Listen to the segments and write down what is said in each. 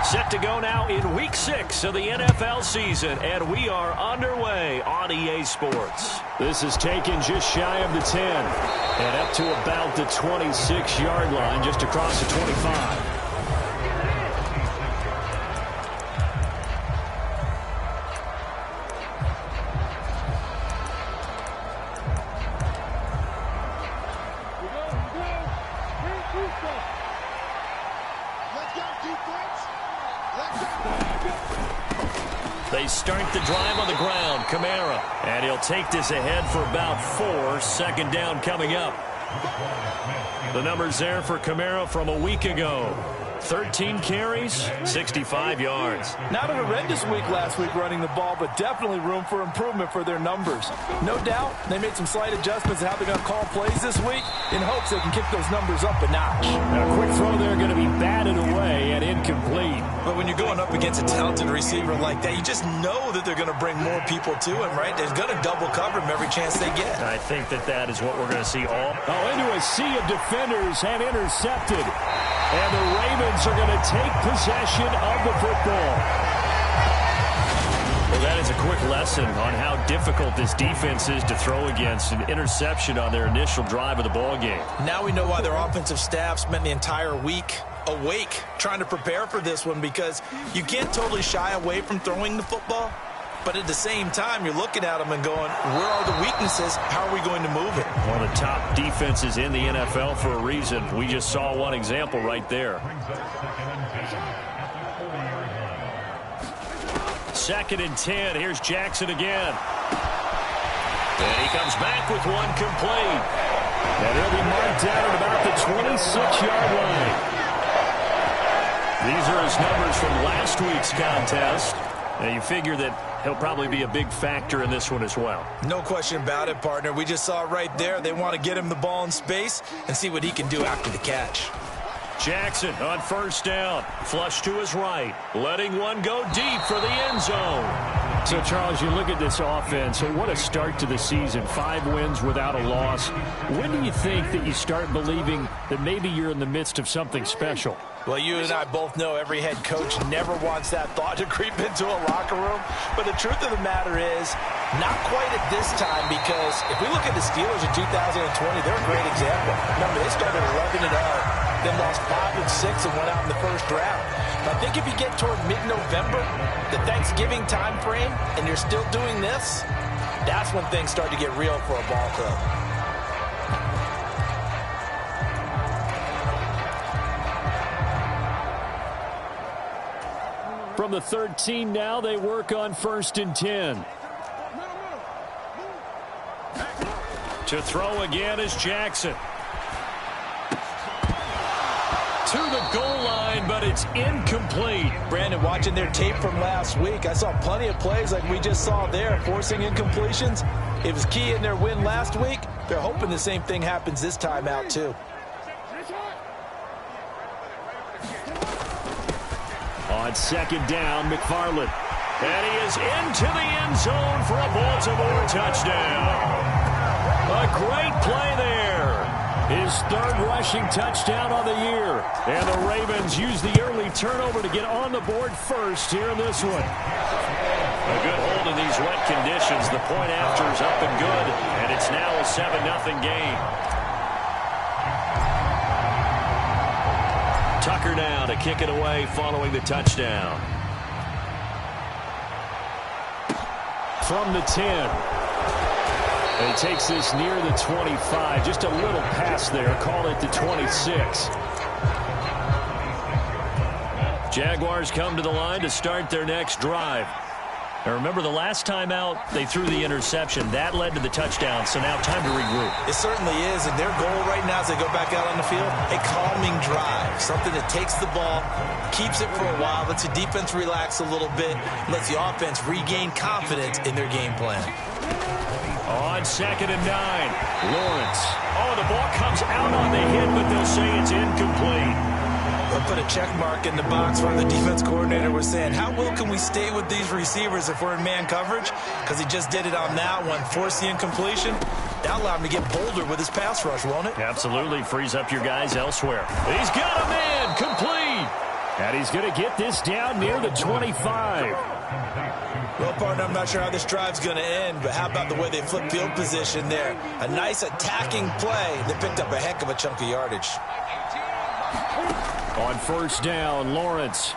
Set to go now in Week 6 of the NFL season, and we are underway on EA Sports. This is taken just shy of the 10, and up to about the 26-yard line, just across the 25. They start the drive on the ground. Kamara. And he'll take this ahead for about 4. Second down coming up. The numbers there for Kamara from a week ago. 13 carries, 65 yards. Not a horrendous week last week running the ball, but definitely room for improvement for their numbers. No doubt they made some slight adjustments to how they're going to call plays this week in hopes they can kick those numbers up a notch. A quick throw there going to be batted away and incomplete. But when you're going up against a talented receiver like that, you just know that they're going to bring more people to him, right? They're going to double cover him every chance they get. I think that is what we're going to see all. Into a sea of defenders and intercepted. And the Ravens are going to take possession of the football. Well, that is a quick lesson on how difficult this defense is to throw against. An interception on their initial drive of the ball game. Now we know why their offensive staff spent the entire week awake trying to prepare for this one, because you can't totally shy away from throwing the football. But at the same time, you're looking at them and going, where are the weaknesses? How are we going to move it? One of the top defenses in the NFL for a reason. We just saw one example right there. Second and 10. Here's Jackson again. And he comes back with one complete. And he'll be marked down at about the 26-yard line. These are his numbers from last week's contest. And you figure that he'll probably be a big factor in this one as well. No question about it, partner. We just saw it right there. They want to get him the ball in space and see what he can do after the catch. Jackson on first down. Flush to his right. Letting one go deep for the end zone. So, Charles, you look at this offense. So what a start to the season. 5 wins without a loss. When do you think that you start believing that maybe you're in the midst of something special? Well, you and I both know every head coach never wants that thought to creep into a locker room. But the truth of the matter is, not quite at this time, because if we look at the Steelers in 2020, they're a great example. Remember, they started 11-0, then lost 5 and 6 and went out in the first round. I think if you get toward mid-November, the Thanksgiving time frame, and you're still doing this, that's when things start to get real for a ball club. From the 13 now, they work on first and 10. To throw again is Jackson. To the goal line, but it's incomplete. Brandon, watching their tape from last week, I saw plenty of plays like we just saw there, forcing incompletions. It was key in their win last week. They're hoping the same thing happens this time out, too. On second down, McFarland. And he is into the end zone for a Baltimore touchdown. A great play there. His 3rd rushing touchdown on the year. And the Ravens use the early turnover to get on the board first here in this one. A good hold in these wet conditions. The point after is up and good. And it's now a 7-0 game. Tucker now to kick it away following the touchdown. From the 10. And he takes this near the 25. Just a little pass there. Call it the 26. Jaguars come to the line to start their next drive. Now remember, the last time out, they threw the interception. That led to the touchdown, so now time to regroup. It certainly is, and their goal right now as they go back out on the field, a calming drive. Something that takes the ball, keeps it for a while, lets the defense relax a little bit, lets the offense regain confidence in their game plan. On second and 9, Lawrence. Oh, the ball comes out on the hit, but they'll say it's incomplete. They'll put a check mark in the box where the defense coordinator was saying, how well can we stay with these receivers if we're in man coverage? Because he just did it on that one, forced the incompletion. That allowed him to get bolder with his pass rush, won't it? Absolutely. Frees up your guys elsewhere. He's got a man complete. And he's going to get this down near the 25. Well, partner, I'm not sure how this drive's going to end, but how about the way they flip field position there? A nice attacking play that picked up a heck of a chunk of yardage. On first down, Lawrence.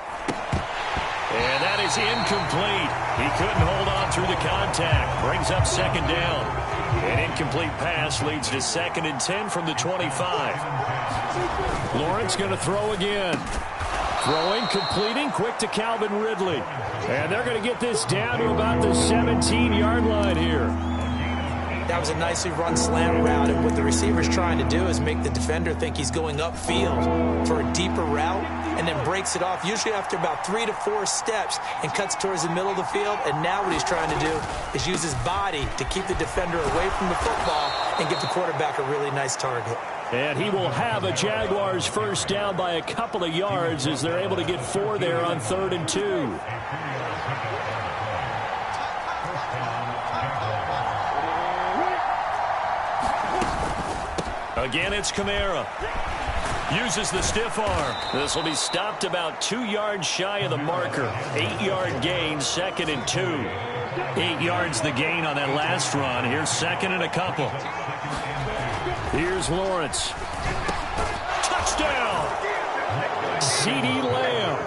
And that is incomplete. He couldn't hold on through the contact. Brings up second down. An incomplete pass leads to 2nd and 10 from the 25. Lawrence going to throw again. Throwing, completing, quick to Calvin Ridley. And they're going to get this down to about the 17-yard line here. That was a nicely run slant route, and what the receiver's trying to do is make the defender think he's going upfield for a deeper route, and then breaks it off, usually after about 3 to 4 steps, and cuts towards the middle of the field. And now what he's trying to do is use his body to keep the defender away from the football and give the quarterback a really nice target. And he will have a Jaguars first down by a couple of yards as they're able to get 4 there on 3rd and 2. Again, it's Kamara. Uses the stiff arm. This will be stopped about 2 yards shy of the marker. 8-yard gain, 2nd and 2. 8 yards the gain on that last run. Here's 2nd and a couple. Here's Lawrence. Touchdown! CeeDee Lamb.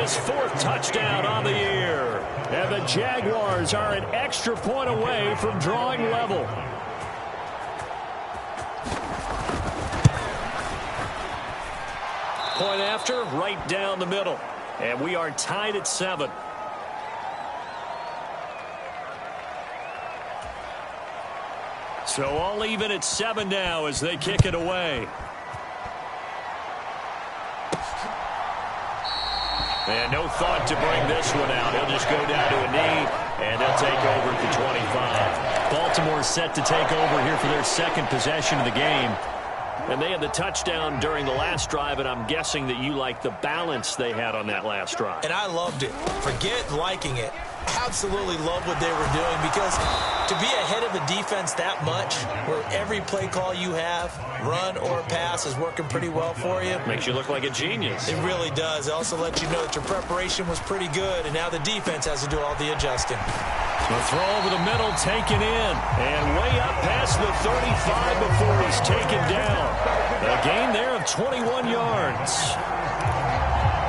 His 4th touchdown on the year. And the Jaguars are an extra point away from drawing level. Point after, right down the middle. And we are tied at 7. So all even at 7 now as they kick it away. And no thought to bring this one out. He'll just go down to a knee, and they'll take over at the 25. Baltimore set to take over here for their 2nd possession of the game. And they had the touchdown during the last drive, and I'm guessing that you like the balance they had on that last drive. And I loved it. Forget liking it. Absolutely love what they were doing, because to be ahead of the defense that much, where every play call you have, run or pass, is working pretty well for you. Makes you look like a genius. It really does. It also lets you know that your preparation was pretty good, and now the defense has to do all the adjusting. So throw over the middle, taken in, and way up past the 35 before he's taken down. A gain there of 21 yards.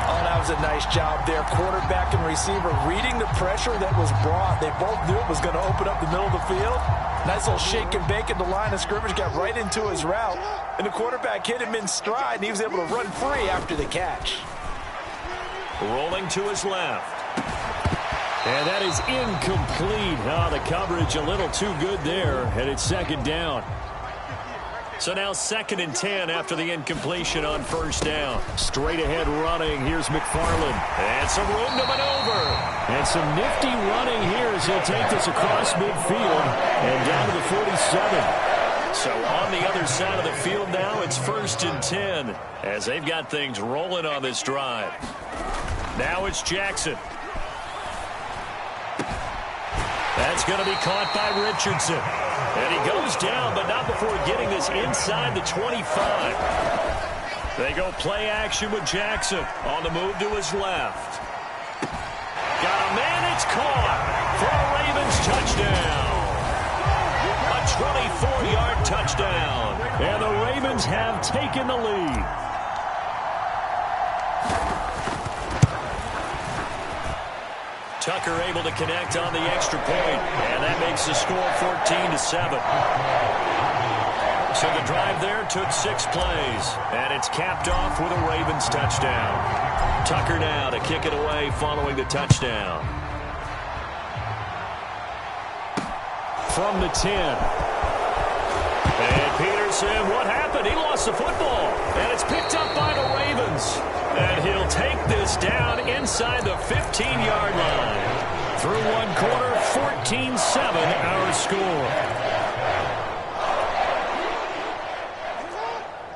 Oh, that was a nice job there. Quarterback and receiver reading the pressure that was brought. They both knew it was going to open up the middle of the field. Nice little shake and bake at the line of scrimmage, got right into his route, and the quarterback hit him in stride, and he was able to run free after the catch. Rolling to his left. And that is incomplete. Oh, the coverage a little too good there, and it's 2nd down. So now 2nd and 10 after the incompletion on first down. Straight ahead running. Here's McFarland. And some room to maneuver. And some nifty running here as he'll take this across midfield and down to the 47. So on the other side of the field now, it's 1st and 10 as they've got things rolling on this drive. Now it's Jackson. That's going to be caught by Richardson. And he goes down, but not before getting this inside the 25. They go play action with Jackson on the move to his left. Got a man, it's caught for a Ravens touchdown. A 24-yard touchdown. And the Ravens have taken the lead. Tucker able to connect on the extra point, and that makes the score 14-7. So the drive there took 6 plays, and it's capped off with a Ravens touchdown. Tucker now to kick it away following the touchdown. From the 10. And Peterson, what happened? He lost the football, and it's picked up by the Ravens. And he'll take this down inside the 15-yard line. Through one quarter, 14-7 our score.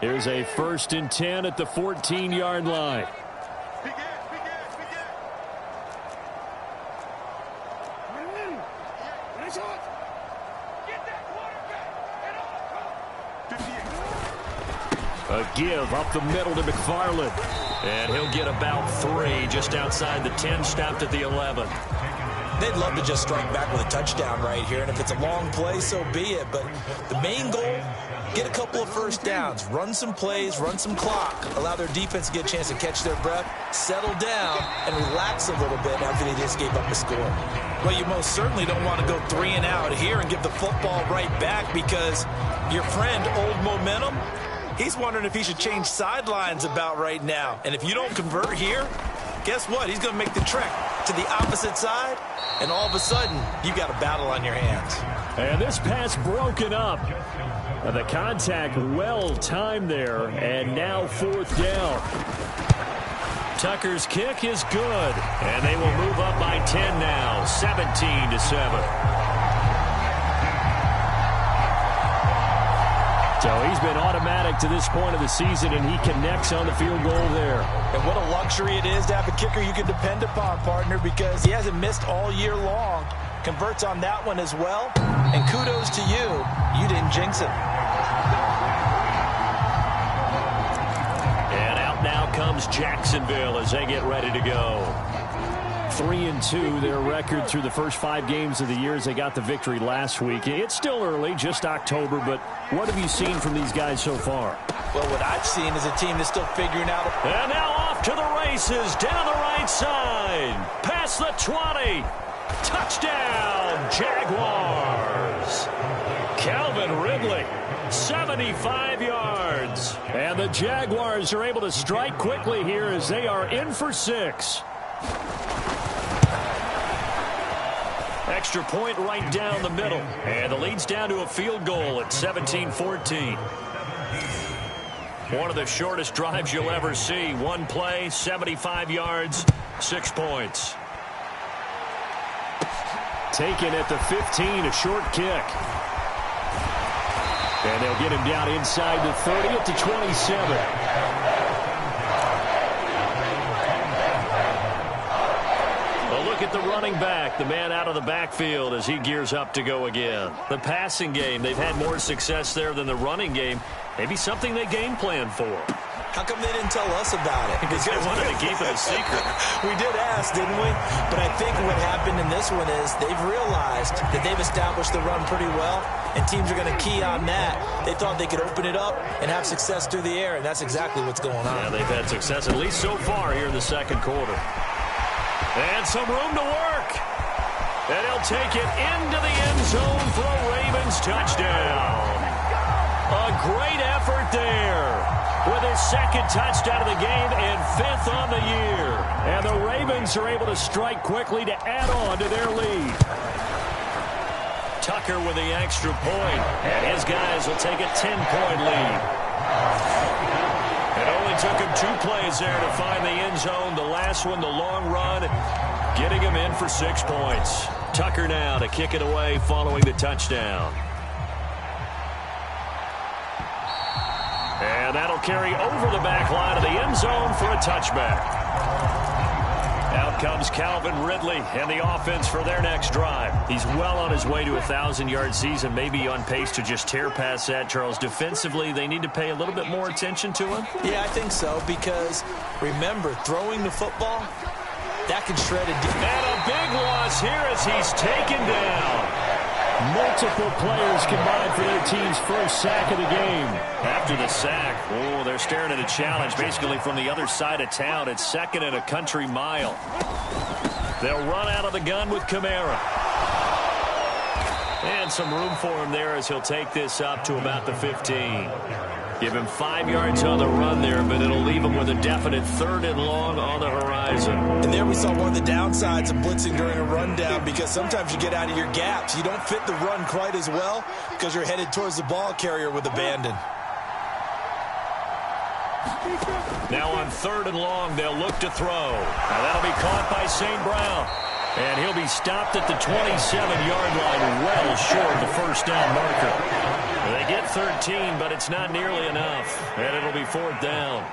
Here's a 1st and 10 at the 14-yard line. A give up the middle to McFarland. And he'll get about 3 just outside the 10, stopped at the 11. They'd love to just strike back with a touchdown right here, and if it's a long play, so be it. But the main goal, get a couple of first downs, run some plays, run some clock, allow their defense to get a chance to catch their breath, settle down, and relax a little bit after they just gave up a score. Well, you most certainly don't want to go 3 and out here and give the football right back, because your friend, Old Momentum, he's wondering if he should change sidelines about right now. And if you don't convert here, guess what? He's going to make the trek to the opposite side, and all of a sudden, you've got a battle on your hands. And this pass broken up. The contact well timed there, and now 4th down. Tucker's kick is good, and they will move up by 10 now, 17-7. So he's been automatic to this point of the season, and he connects on the field goal there. And what a luxury it is to have a kicker you can depend upon, partner, because he hasn't missed all year long. Converts on that one as well. And kudos to you. You didn't jinx it. And out now comes Jacksonville as they get ready to go. 3-2, their record through the first 5 games of the year as they got the victory last week. It's still early, just October, but what have you seen from these guys so far? Well, what I've seen is a team that's still figuring out. And now off to the races, down the right side, past the 20. Touchdown, Jaguars. Calvin Ridley, 75 yards. And the Jaguars are able to strike quickly here as they are in for 6. Extra point right down the middle. And the lead's down to a field goal at 17-14. One of the shortest drives you'll ever see. One play, 75 yards, 6 points. Taken at the 15, a short kick. And they'll get him down inside the 30 at the 27. At the running back, the man out of the backfield as he gears up to go again. The passing game, they've had more success there than the running game. Maybe something they game plan for. How come they didn't tell us about it? Because they wanted to keep it a secret. We did ask, didn't we? But I think what happened in this one is they've realized that they've established the run pretty well, and teams are going to key on that. They thought they could open it up and have success through the air, and that's exactly what's going on. Yeah, they've had success, at least so far here in the second quarter. And some room to work. And he'll take it into the end zone for a Ravens touchdown. A great effort there with his 2nd touchdown of the game and 5th on the year. And the Ravens are able to strike quickly to add on to their lead. Tucker with the extra point, and his guys will take a 10-point lead. It only took him 2 plays there to find the end zone. The last one, the long run, getting him in for 6 points. Tucker now to kick it away following the touchdown. And that'll carry over the back line of the end zone for a touchback. Out comes Calvin Ridley and the offense for their next drive. He's well on his way to a 1,000-yard season, maybe on pace to just tear past that, Charles. Defensively, they need to pay a little bit more attention to him? Yeah, I think so, because remember, throwing the football, that can shred a deep. And a big loss here as he's taken down. Multiple players combined for their team's first sack of the game. After the sack, oh, they're staring at a challenge basically from the other side of town. It's 2nd and a country mile. They'll run out of the gun with Kamara. And some room for him there as he'll take this up to about the 15. Give him 5 yards on the run there, but it'll leave him with a definite 3rd and long on the horizon. And there we saw one of the downsides of blitzing during a rundown, because sometimes you get out of your gaps. You don't fit the run quite as well because you're headed towards the ball carrier with abandon. Now on 3rd and long, they'll look to throw. Now that'll be caught by St. Brown. And he'll be stopped at the 27-yard line, well short of the first down marker. They get 13, but it's not nearly enough. And it'll be 4th down.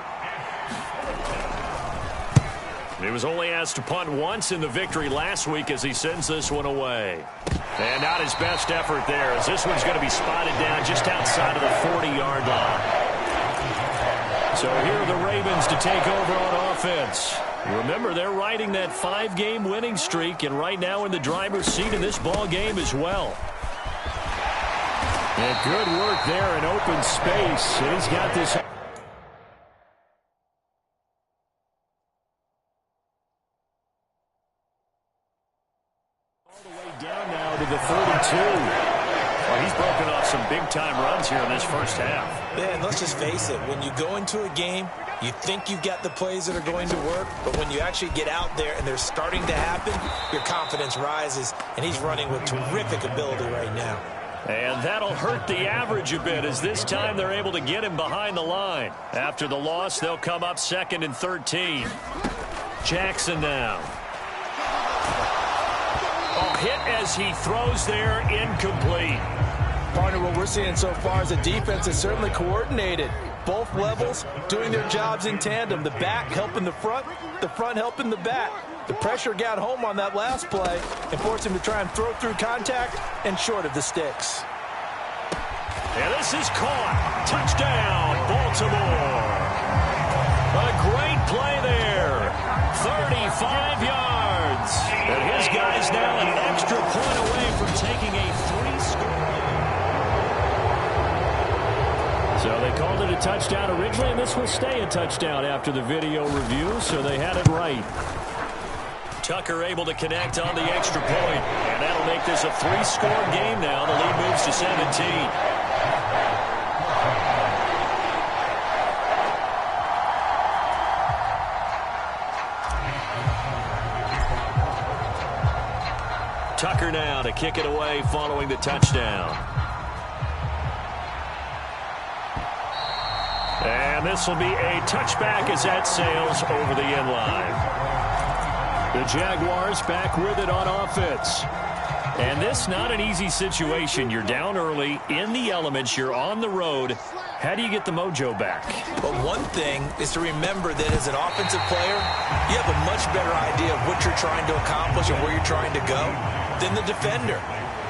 He was only asked to punt once in the victory last week as he sends this one away. And not his best effort there, as this one's going to be spotted down just outside of the 40-yard line. So here are the Ravens to take over on offense. Remember, they're riding that 5-game winning streak, and right now in the driver's seat in this ball game as well. And good work there in open space. And he's got this. All the way down now to the 32. Well, he's broken off some big-time runs here in this first half. Yeah, and let's just face it. When you go into a game, you think you've got the plays that are going to work, but when you actually get out there and they're starting to happen, your confidence rises, and he's running with terrific ability right now. And that'll hurt the average a bit, as this time they're able to get him behind the line. After the loss, they'll come up 2nd and 13. Jackson now. Oh, hit as he throws there, incomplete. Partner, what we're seeing so far is the defense is certainly coordinated. Both levels doing their jobs in tandem. The back helping the front helping the back. The pressure got home on that last play and forced him to try and throw through contact and short of the sticks. And this is caught. Touchdown, Baltimore. A great play there. 35 yards. And his guy's now an extra point away from taking a 3-score. So they called it a touchdown originally, and this will stay a touchdown after the video review, so they had it right. Tucker able to connect on the extra point, and that'll make this a 3-score game now. The lead moves to 17. Tucker now to kick it away following the touchdown. And this will be a touchback as that sails over the end line. The Jaguars back with it on offense. And this not an easy situation. You're down early, in the elements, you're on the road. How do you get the mojo back? But one thing is to remember that as an offensive player, you have a much better idea of what you're trying to accomplish and where you're trying to go than the defender.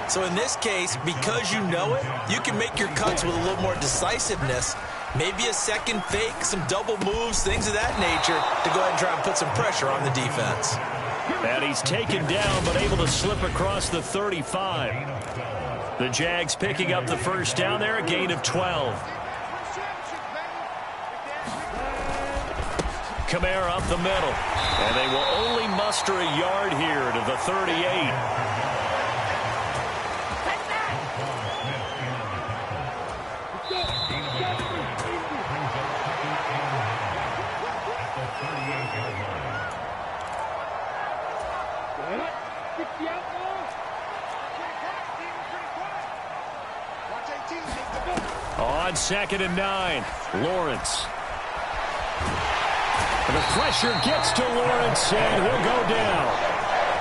So in this case, because you know it, you can make your cuts with a little more decisiveness. Maybe a second fake, some double moves, things of that nature to go ahead and try and put some pressure on the defense. And he's taken down but able to slip across the 35. The Jags picking up the first down there, a gain of 12. Kamara up the middle. And they will only muster a yard here to the 38. On 2nd and 9, Lawrence. And the pressure gets to Lawrence, and he'll go down.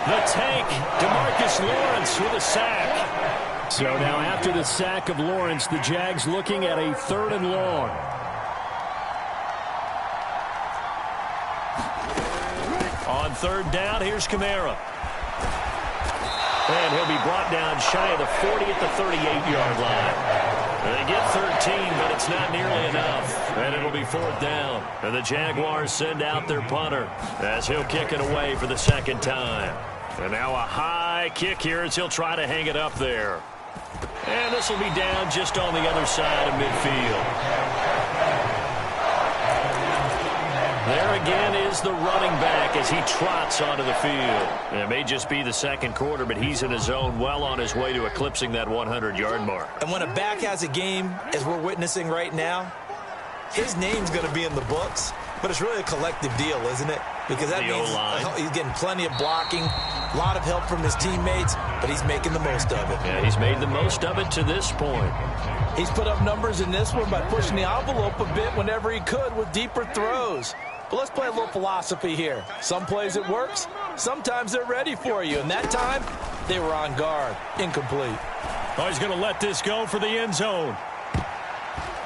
The tank, DeMarcus Lawrence with a sack. So now after the sack of Lawrence, the Jags looking at a 3rd and long. On 3rd down, here's Kamara. And he'll be brought down shy of the 40 at the 38-yard line. They get 13, but it's not nearly enough. And it'll be 4th down. And the Jaguars send out their punter as he'll kick it away for the 2nd time. And now a high kick here as he'll try to hang it up there. And this will be down just on the other side of midfield. There again is the running back as he trots onto the field. It may just be the 2nd quarter, but he's in his zone, well on his way to eclipsing that 100-yard mark. And when a back has a game, as we're witnessing right now, his name's going to be in the books, but it's really a collective deal, isn't it? Because that means he's getting plenty of blocking, a lot of help from his teammates, but he's making the most of it. Yeah, he's made the most of it to this point. He's put up numbers in this one by pushing the envelope a bit whenever he could with deeper throws. But let's play a little philosophy here. Some plays it works, sometimes they're ready for you, and that time they were on guard. Incomplete. Oh, he's going to let this go for the end zone.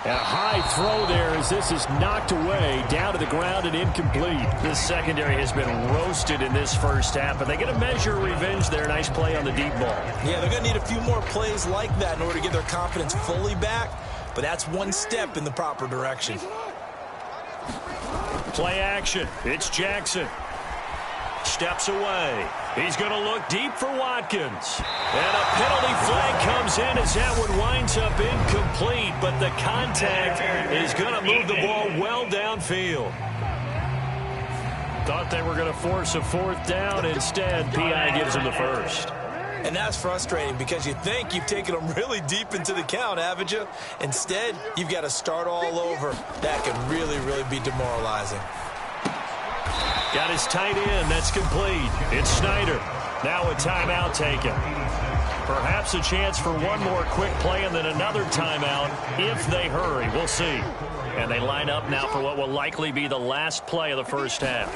And a high throw there as this is knocked away, down to the ground and incomplete. This secondary has been roasted in this first half, but they get a measure of revenge there. Nice play on the deep ball. Yeah, they're going to need a few more plays like that in order to get their confidence fully back, but that's one step in the proper direction. Play action. It's Jackson. Steps away. He's going to look deep for Watkins. And a penalty flag comes in as that one winds up incomplete, but the contact is going to move the ball well downfield. Thought they were going to force a fourth down. Instead, P.I. gives him the first. And that's frustrating because you think you've taken them really deep into the count, haven't you? Instead, you've got to start all over. That can really, really be demoralizing. Got his tight end. That's complete. It's Snyder. Now a timeout taken. Perhaps a chance for one more quick play and then another timeout if they hurry. We'll see. And they line up now for what will likely be the last play of the first half.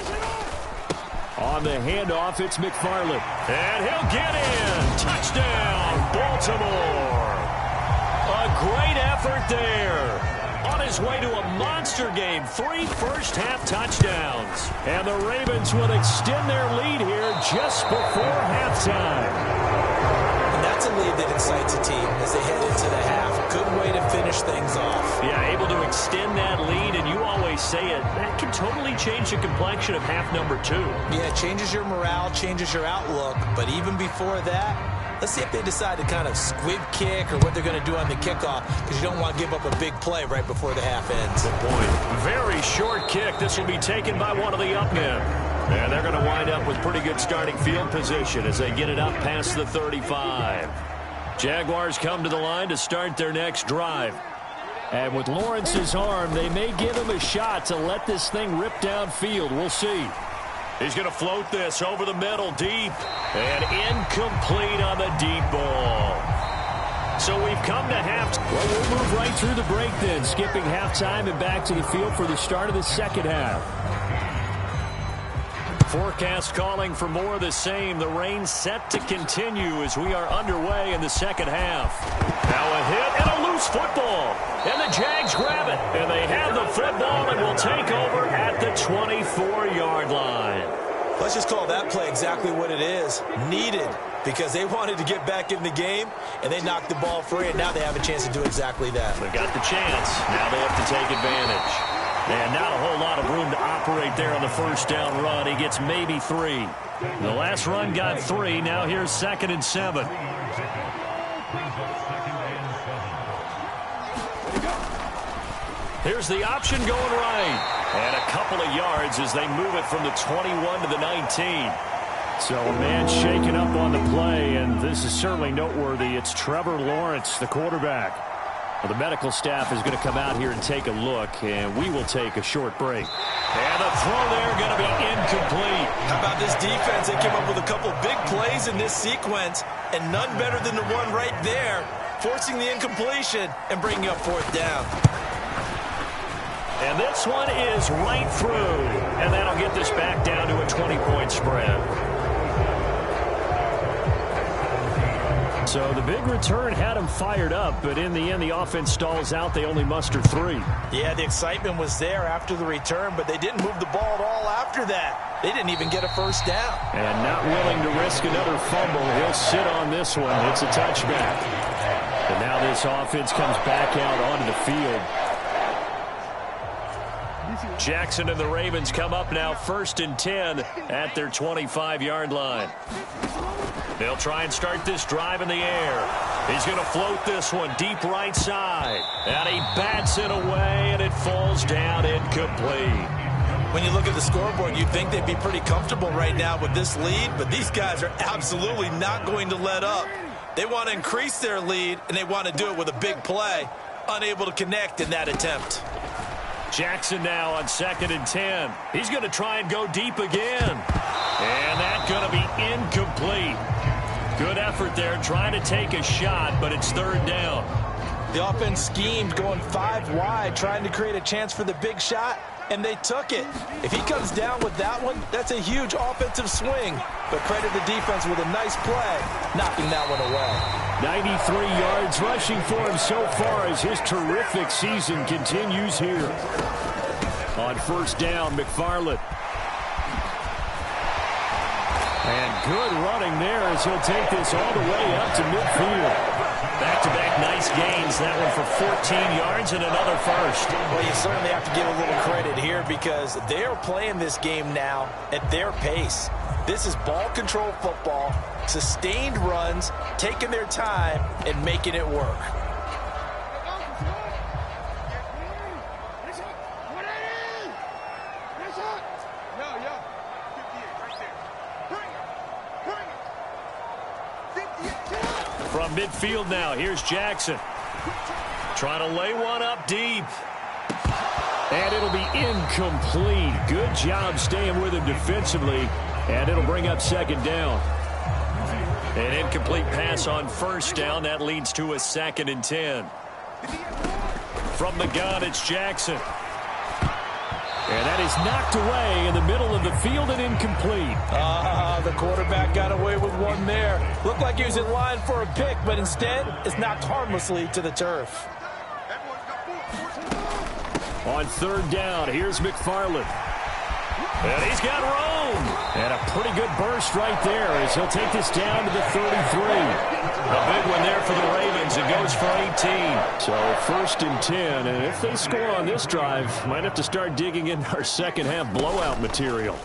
On the handoff, it's McFarland. And he'll get in. Touchdown, Baltimore. A great effort there. On his way to a monster game, 3 first-half touchdowns. And the Ravens will extend their lead here just before halftime. And that's a lead that excites a team as they head into the half. Good way to finish things off. Yeah, able to extend that lead, and you always say it, that can totally change the complexion of half number 2. Yeah, it changes your morale, changes your outlook. But even before that, let's see if they decide to kind of squib kick or what they're going to do on the kickoff, because you don't want to give up a big play right before the half ends. Good point. Very short kick. This will be taken by one of the up men. And they're going to wind up with pretty good starting field position as they get it up past the 35. Jaguars come to the line to start their next drive. And with Lawrence's arm, they may give him a shot to let this thing rip downfield. We'll see. He's going to float this over the middle deep. And incomplete on the deep ball. So we've come to halftime. Well, we'll move right through the break then, skipping halftime and back to the field for the start of the second half. Forecast calling for more of the same. The rain set to continue as we are underway in the second half. Now a hit and a loose football. And the Jags grab it. And they have the football and will take over at the 24-yard line. Let's just call that play exactly what it is. Needed. Because they wanted to get back in the game, and they knocked the ball free, and now they have a chance to do exactly that. They got the chance. Now they have to take advantage. And not a whole lot of room to operate there on the first down run. He gets maybe 3. The last run got 3. Now here's 2nd and 7. Here's the option going right. And a couple of yards as they move it from the 21 to the 19. So a man shaken up on the play, and this is certainly noteworthy. It's Trevor Lawrence, the quarterback. Well, the medical staff is going to come out here and take a look, and we will take a short break. And the throw there going to be incomplete. How about this defense? They came up with a couple big plays in this sequence, and none better than the one right there, forcing the incompletion and bringing up 4th down. And this one is right through, and that'll get this back down to a 20-point spread. So the big return had them fired up, but in the end, the offense stalls out. They only muster 3. Yeah, the excitement was there after the return, but they didn't move the ball at all after that. They didn't even get a first down. And not willing to risk another fumble. He'll sit on this one. It's a touchback. And now this offense comes back out onto the field. Jackson and the Ravens come up now 1st and 10 at their 25-yard line. They'll try and start this drive in the air. He's going to float this one deep right side. And he bats it away, and it falls down incomplete. When you look at the scoreboard, you'd think they'd be pretty comfortable right now with this lead, but these guys are absolutely not going to let up. They want to increase their lead, and they want to do it with a big play. Unable to connect in that attempt. Jackson now on 2nd and 10. He's going to try and go deep again. And that's going to be incomplete. Good effort there, trying to take a shot, but it's 3rd down. The offense schemed, going 5 wide, trying to create a chance for the big shot, and they took it. If he comes down with that one, that's a huge offensive swing. But credit the defense with a nice play, knocking that one away. 93 yards rushing for him so far as his terrific season continues here. On 1st down, McFarland. And good running there as he'll take this all the way up to midfield. Back-to-back nice gains. That one for 14 yards and another first. Well, you certainly have to give a little credit here because they're playing this game now at their pace. This is ball control football, sustained runs, taking their time, and making it work. From midfield now, here's Jackson. Trying to lay one up deep. And it'll be incomplete. Good job staying with him defensively. And it'll bring up second down. An incomplete pass on first down. That leads to a 2nd and 10. From the gun, it's Jackson. And that is knocked away in the middle of the field and incomplete. The quarterback got away with one there. Looked like he was in line for a pick, but instead it's knocked harmlessly to the turf. On 3rd down, here's McFarland. And he's got room. And a pretty good burst right there as he'll take this down to the 33. A big one there for the Ravens. It goes for 18. So 1st and 10. And if they score on this drive, might have to start digging in our second half blowout material.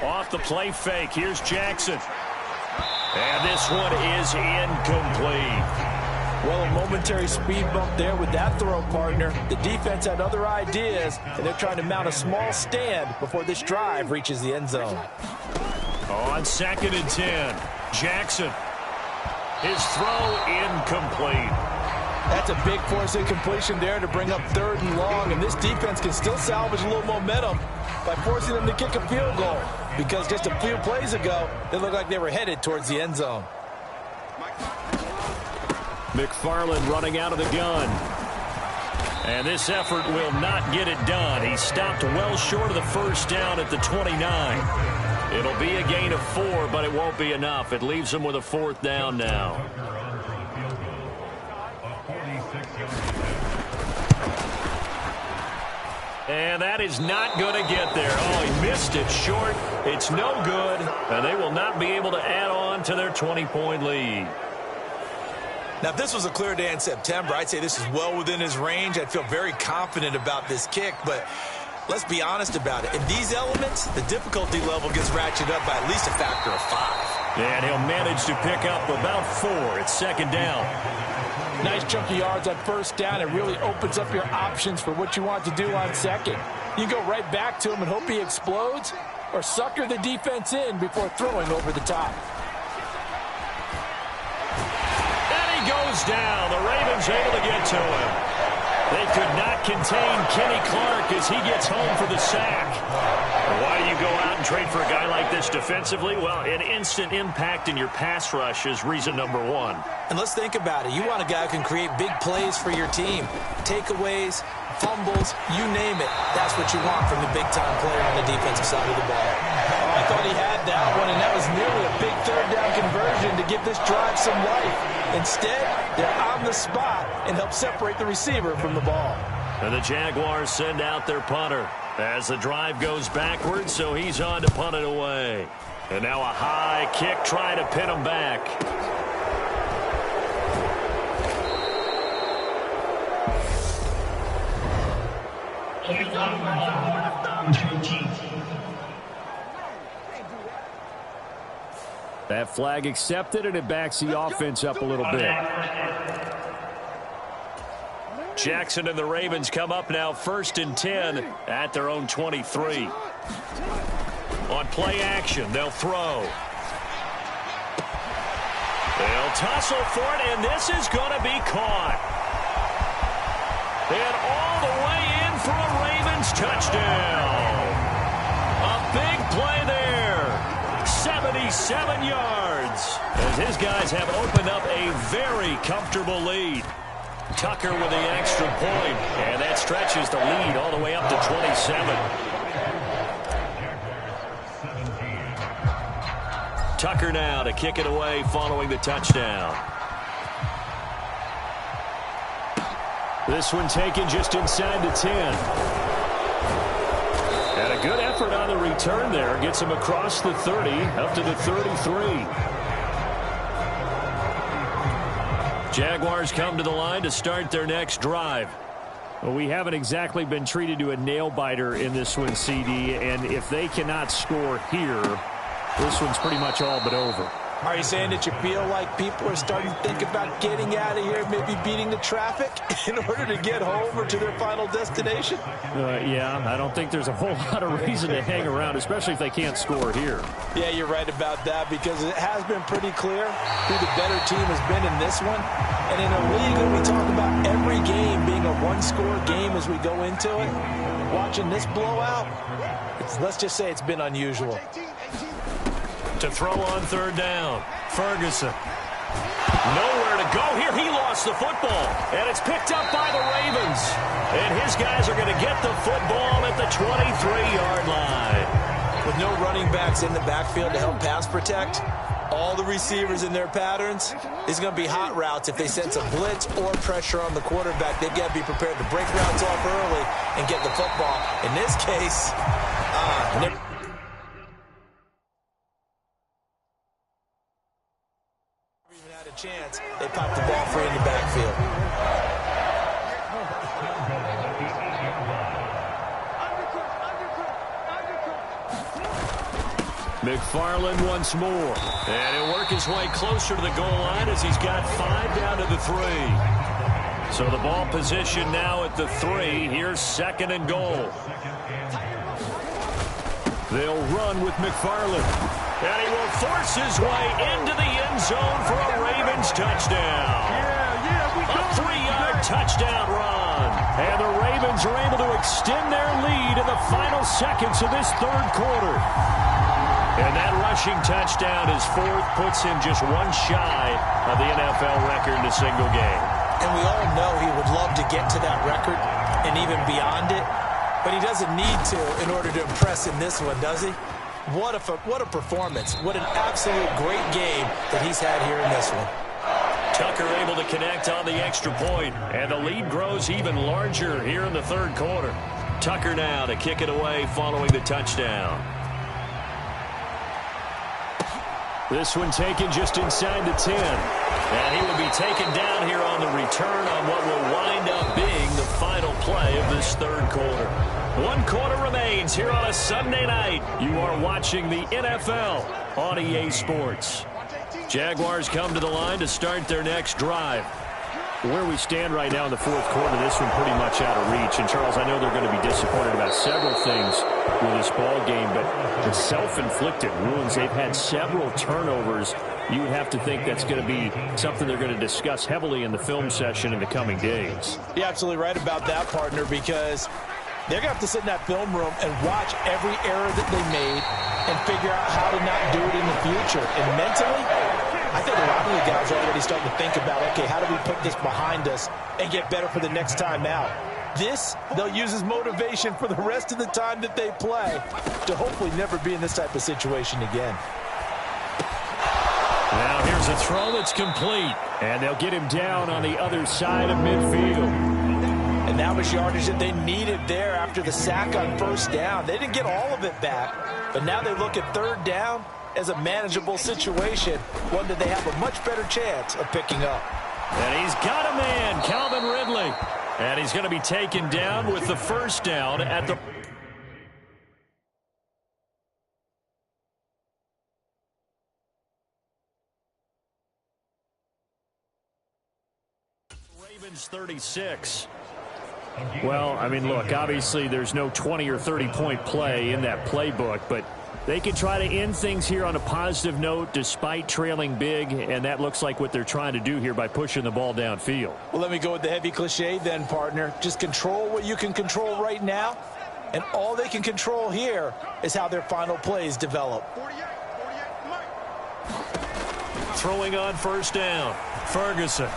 Off the play fake, here's Jackson. And this one is incomplete. Well, a momentary speed bump there with that throw, partner. The defense had other ideas, and they're trying to mount a small stand before this drive reaches the end zone. On 2nd and 10, Jackson. His throw incomplete. That's a big force incompletion there to bring up 3rd and long, and this defense can still salvage a little momentum by forcing them to kick a field goal, because just a few plays ago, it looked like they were headed towards the end zone. McFarland running out of the gun. And this effort will not get it done. He stopped well short of the first down at the 29. It'll be a gain of 4, but it won't be enough. It leaves him with a 4th down now. And that is not going to get there. Oh, he missed it short. It's no good. And they will not be able to add on to their 20-point lead. Now, if this was a clear day in September, I'd say this is well within his range. I'd feel very confident about this kick, but let's be honest about it. In these elements, the difficulty level gets ratcheted up by at least a factor of 5. And he'll manage to pick up about 4. It's 2nd down. Nice chunk of yards on 1st down. It really opens up your options for what you want to do on 2nd. You go right back to him and hope he explodes, or sucker the defense in before throwing over the top. Goes down. The Ravens able to get to him. They could not contain Kenny Clark as he gets home for the sack. Why do you go out and trade for a guy like this defensively? Well, an instant impact in your pass rush is reason number 1. And let's think about it. You want a guy who can create big plays for your team. Takeaways, fumbles, you name it. That's what you want from the big-time player on the defensive side of the ball. Oh, I thought he had that one, and that was nearly a big 3rd down conversion to give this drive some life. Instead, they're on the spot and help separate the receiver from the ball. And the Jaguars send out their punter as the drive goes backwards, so he's on to punt it away. And now a high kick trying to pin him back. That flag accepted, and it backs the offense up a little bit. Jackson and the Ravens come up now 1st and 10 at their own 23. On play action, they'll throw. They'll tussle for it, and this is going to be caught. And all the way in for a Ravens touchdown. A big play there. 77 yards. As his guys have opened up a very comfortable lead. Tucker with the extra point, and that stretches the lead all the way up to 27. Tucker now to kick it away following the touchdown. This one taken just inside the 10. And a good effort on the return there. Gets him across the 30, up to the 33. Jaguars come to the line to start their next drive. Well, we haven't exactly been treated to a nail-biter in this one, CD, and if they cannot score here, this one's pretty much all but over. Are you saying that you feel like people are starting to think about getting out of here, maybe beating the traffic in order to get home or to their final destination? Yeah, I don't think there's a whole lot of reason to hang around, especially if they can't score here. Yeah, you're right about that because it has been pretty clear who the better team has been in this one. And in a league that we talk about every game being a one-score game as we go into it, watching this blowout, let's just say it's been unusual. To throw on third down, Ferguson. Nowhere to go here. He lost the football, and it's picked up by the Ravens. And his guys are going to get the football at the 23-yard line. With no running backs in the backfield to help pass protect, all the receivers in their patterns, it's going to be hot routes. If they sense a blitz or pressure on the quarterback, they've got to be prepared to break routes off early and get the football. In this case, chance, they popped the ball free in the backfield. McFarland once more. And he'll work his way closer to the goal line as he's got 5 down to the 3. So the ball position now at the 3. Here's 2nd and goal. They'll run with McFarland. And he will force his way into the end zone for a Ravens touchdown. A 3-yard touchdown run. And the Ravens are able to extend their lead in the final seconds of this third quarter. And that rushing touchdown, his 4th, puts him just one shy of the NFL record in a single game. And we all know he would love to get to that record and even beyond it. But he doesn't need to in order to impress in this one, does he? What a performance. What an absolute great game that he's had here in this one. Tucker able to connect on the extra point, and the lead grows even larger here in the third quarter. Tucker now to kick it away following the touchdown. This one taken just inside the 10. And he will be taken down here on the return on what will wind up being the final play of this third quarter. 1 quarter remains here on a Sunday night. You are watching the NFL on EA Sports. Jaguars come to the line to start their next drive. Where we stand right now in the fourth quarter, this one pretty much out of reach. And, Charles, I know they're going to be disappointed about several things with this ball game, but it's self-inflicted wounds. They've had several turnovers. You would have to think that's going to be something they're going to discuss heavily in the film session in the coming days. You're absolutely right about that, partner, because they're going to have to sit in that film room and watch every error that they made and figure out how to not do it in the future. And mentally, I think a lot of the guys are already starting to think about, okay, how do we put this behind us and get better for the next time out? This, they'll use as motivation for the rest of the time that they play to hopefully never be in this type of situation again. Now here's a throw that's complete, and they'll get him down on the other side of midfield. And that was yardage that they needed there after the sack on first down. They didn't get all of it back, but now they look at third down as a manageable situation, one that they have a much better chance of picking up. And he's got a man, Calvin Ridley. And he's going to be taken down with the first down at the... Ravens 36. Well, I mean, look, obviously there's no 20 or 30-point play in that playbook, but they can try to end things here on a positive note despite trailing big, and that looks like what they're trying to do here by pushing the ball downfield. Well, let me go with the heavy cliche then, partner. Just control what you can control right now, and all they can control here is how their final plays develop. Throwing on first down, Ferguson.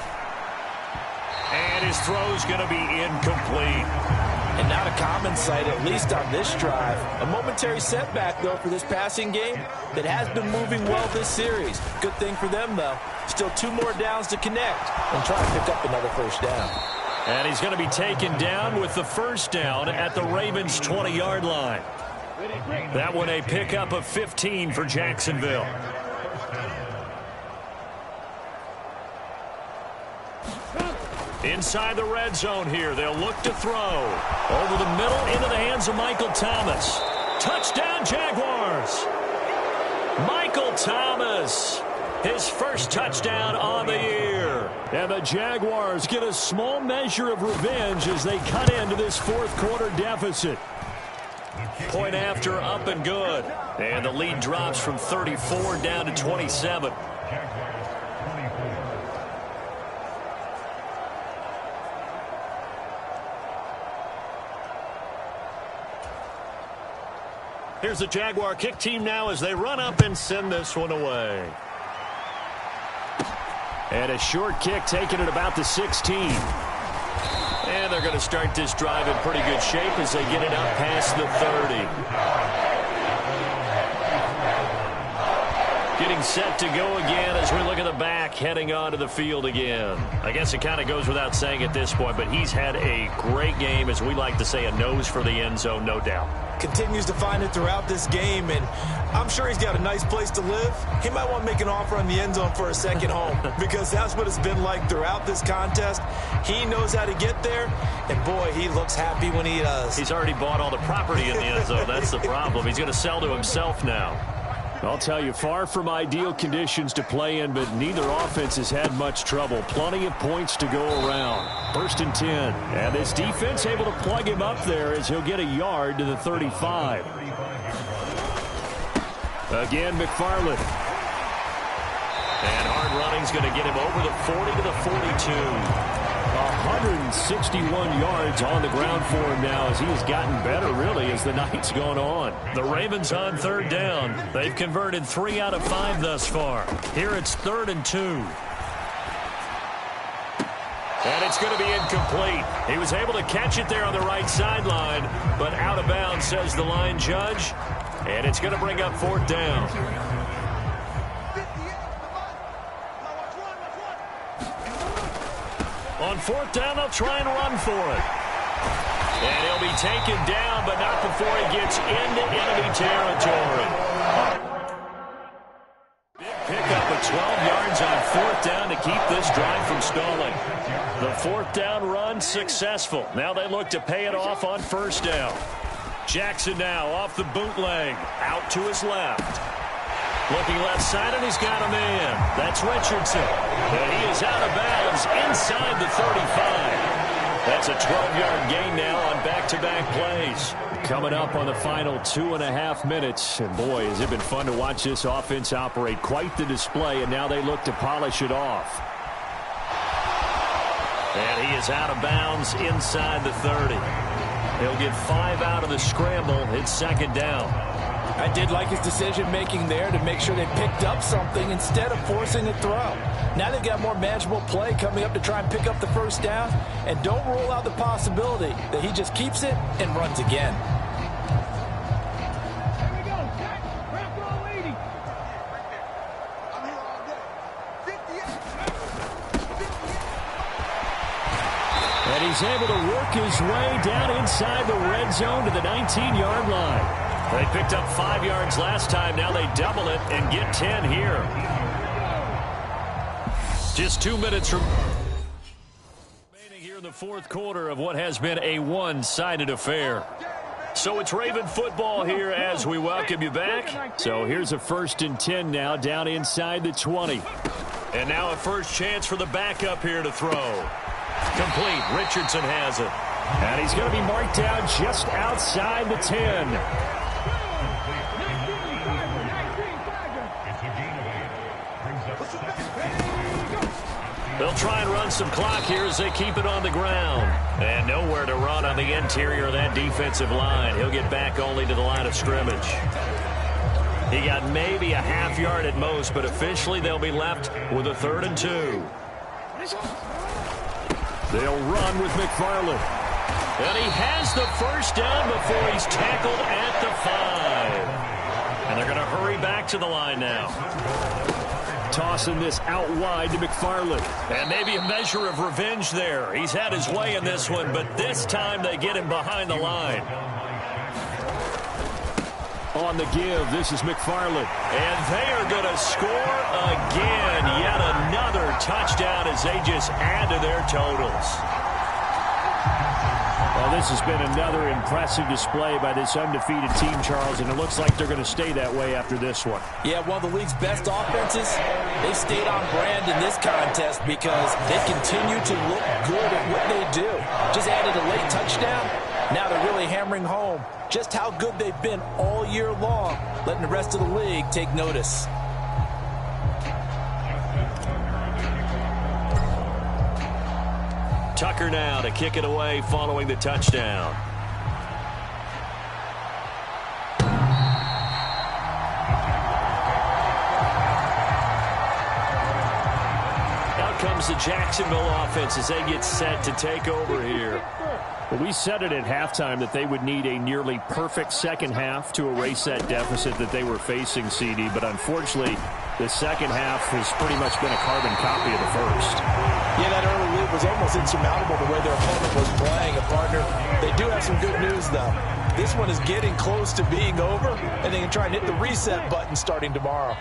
And his throw's going to be incomplete. And not a common sight, at least on this drive. A momentary setback, though, for this passing game that has been moving well this series. Good thing for them, though. Still 2 more downs to connect and try to pick up another first down. And he's going to be taken down with the first down at the Ravens' 20-yard line. That one a pickup of 15 for Jacksonville. Inside the red zone here. They'll look to throw. Over the middle into the hands of Michael Thomas. Touchdown, Jaguars. Michael Thomas, his first touchdown on the year. And the Jaguars get a small measure of revenge as they cut into this fourth quarter deficit. Point after, up and good. And the lead drops from 34 down to 27. Here's the Jaguar kick team now as they run up and send this one away. And a short kick taken at about the 16. And they're going to start this drive in pretty good shape as they get it up past the 30. Getting set to go again as we look at the back heading onto the field again. I guess it kind of goes without saying at this point, but he's had a great game, as we like to say, a nose for the end zone, no doubt. Continues to find it throughout this game, and I'm sure he's got a nice place to live. He might want to make an offer on the end zone for a second home because that's what it's been like throughout this contest. He knows how to get there, and boy, he looks happy when he does. He's already bought all the property in the end zone. That's the problem. He's going to sell to himself now. I'll tell you, far from ideal conditions to play in, but neither offense has had much trouble. Plenty of points to go around. 1st and 10. And this defense able to plug him up there as he'll get a yard to the 35. Again, McFarland. And hard running's going to get him over the 40 to the 42. 161 yards on the ground for him now as he has gotten better, really, as the night's gone on. The Ravens on 3rd down. They've converted 3 out of 5 thus far. Here it's 3rd and 2. And it's going to be incomplete. He was able to catch it there on the right sideline, but out of bounds, says the line judge. And it's going to bring up 4th down. On 4th down, they'll try and run for it. And he'll be taken down, but not before he gets into enemy territory. Big pickup of 12 yards on 4th down to keep this drive from stalling. The 4th down run successful. Now they look to pay it off on 1st down. Jackson now off the bootleg. Out to his left. Looking left side, and he's got a man. That's Richardson. And he is out of bounds inside the 35. That's a 12-yard gain now on back-to-back plays. Coming up on the final 2.5 minutes. And, boy, has it been fun to watch this offense operate. Quite the display, and now they look to polish it off. And he is out of bounds inside the 30. He'll get 5 out of the scramble. It's 2nd down. I did like his decision-making there to make sure they picked up something instead of forcing a throw. Now they've got more manageable play coming up to try and pick up the 1st down, and don't rule out the possibility that he just keeps it and runs again. And he's able to work his way down inside the red zone to the 19-yard line. They picked up 5 yards last time. Now they double it and get 10 here. Just 2 minutes remaining here in the fourth quarter of what has been a one-sided affair. So it's Raven football here as we welcome you back. So here's a 1st and 10 now down inside the 20. And now a first chance for the backup here to throw. Complete. Richardson has it. And he's going to be marked down just outside the 10. They'll try and run some clock here as they keep it on the ground. And nowhere to run on the interior of that defensive line. He'll get back only to the line of scrimmage. He got maybe a half yard at most, but officially they'll be left with a 3rd and 2. They'll run with McFarland. And he has the 1st down before he's tackled at the 5. And they're going to hurry back to the line now. Tossing this out wide to McFarland. And maybe a measure of revenge there. He's had his way in this one, but this time they get him behind the line. On the give, this is McFarland. And they are going to score again. Yet another touchdown as they just add to their totals. Well, this has been another impressive display by this undefeated team, Charles, and it looks like they're going to stay that way after this one. Yeah, one of the league's best offenses. They've stayed on brand in this contest because they continue to look good at what they do. Just added a late touchdown. Now they're really hammering home just how good they've been all year long, letting the rest of the league take notice. Tucker now to kick it away following the touchdown. Out comes the Jacksonville offense as they get set to take over here. Well, we said it at halftime that they would need a nearly perfect second half to erase that deficit that they were facing, CD. But unfortunately, the second half has pretty much been a carbon copy of the first. Yeah, that early lead was almost insurmountable the way their opponent was playing. And, partner, they do have some good news, though. This one is getting close to being over, and they can try and hit the reset button starting tomorrow.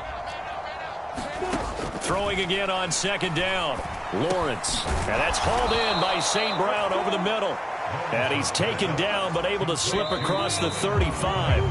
Throwing again on second down. Lawrence. And that's hauled in by St. Brown over the middle. And he's taken down but able to slip across the 35.